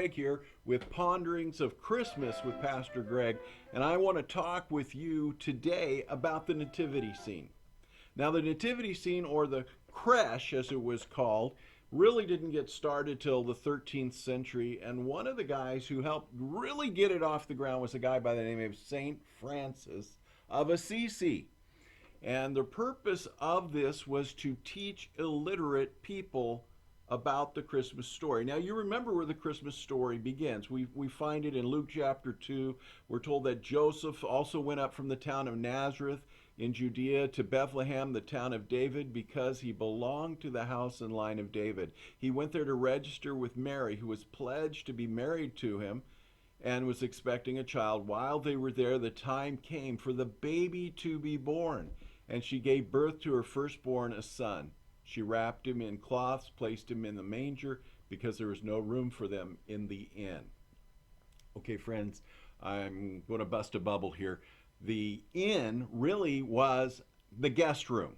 Greg here with Ponderings of Christmas with Pastor Greg, and I want to talk with you today about the nativity scene. Now, the nativity scene, or the creche as it was called, really didn't get started till the 13th century, and one of the guys who helped really get it off the ground was a guy by the name of St. Francis of Assisi. And the purpose of this was to teach illiterate people about the Christmas story. Now, you remember where the Christmas story begins. We find it in Luke chapter 2. We're told that Joseph also went up from the town of Nazareth in Judea to Bethlehem, the town of David, because he belonged to the house and line of David. He went there to register with Mary, who was pledged to be married to him and was expecting a child. While they were there, the time came for the baby to be born, and she gave birth to her firstborn, a son. She wrapped him in cloths, placed him in the manger, because there was no room for them in the inn. Okay, friends, I'm going to bust a bubble here. The inn really was the guest room,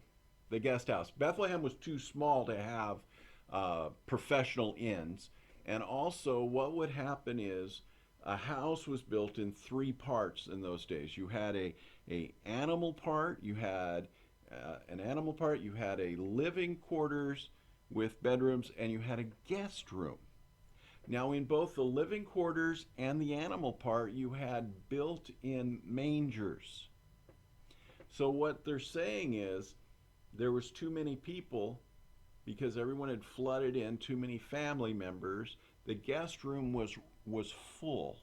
the guest house. Bethlehem was too small to have professional inns. And also, what would happen is a house was built in three parts in those days. You had a animal part, you had you had a living quarters with bedrooms, and you had a guest room. Now, in both the living quarters and the animal part, you had built-in mangers. So what they're saying is there was too many people because everyone had flooded in, too many family members. The guest room was full.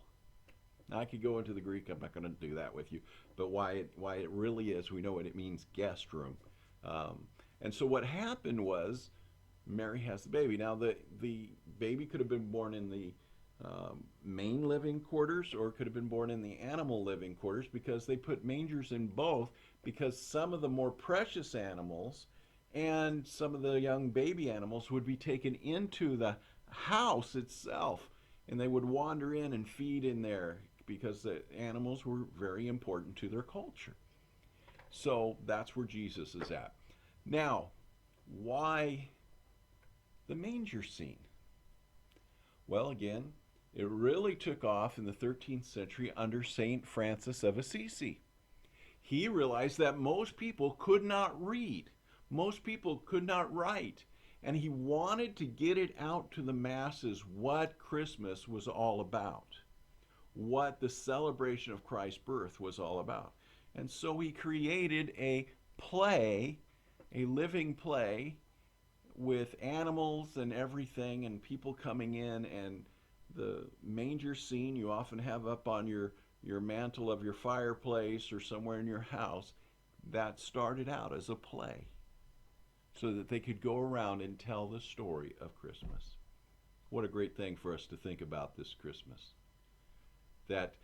Now, I could go into the Greek. I'm not going to do that with you. But why it really is, we know what it means, guest room. And so what happened was Mary has the baby. Now, the baby could have been born in the main living quarters, or could have been born in the animal living quarters, because they put mangers in both, because some of the more precious animals and some of the young baby animals would be taken into the house itself, and they would wander in and feed in there, because the animals were very important to their culture. So that's where Jesus is at. Now, why the manger scene? Well, again, it really took off in the 13th century under St. Francis of Assisi. He realized that most people could not read, most people could not write, and he wanted to get it out to the masses what Christmas was all about, what the celebration of Christ's birth was all about. And so he created a play, a living play, with animals and everything, and people coming in, and the manger scene you often have up on your mantle of your fireplace or somewhere in your house. That started out as a play so that they could go around and tell the story of Christmas. What a great thing for us to think about this Christmas. That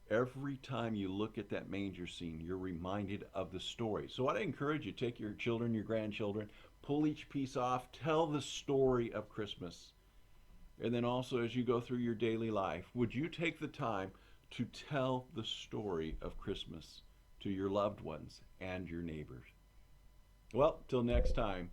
every time you look at that manger scene, you're reminded of the story. So I'd encourage you, take your children, your grandchildren, pull each piece off, tell the story of Christmas. And then also, as you go through your daily life, would you take the time to tell the story of Christmas to your loved ones and your neighbors? Well, till next time,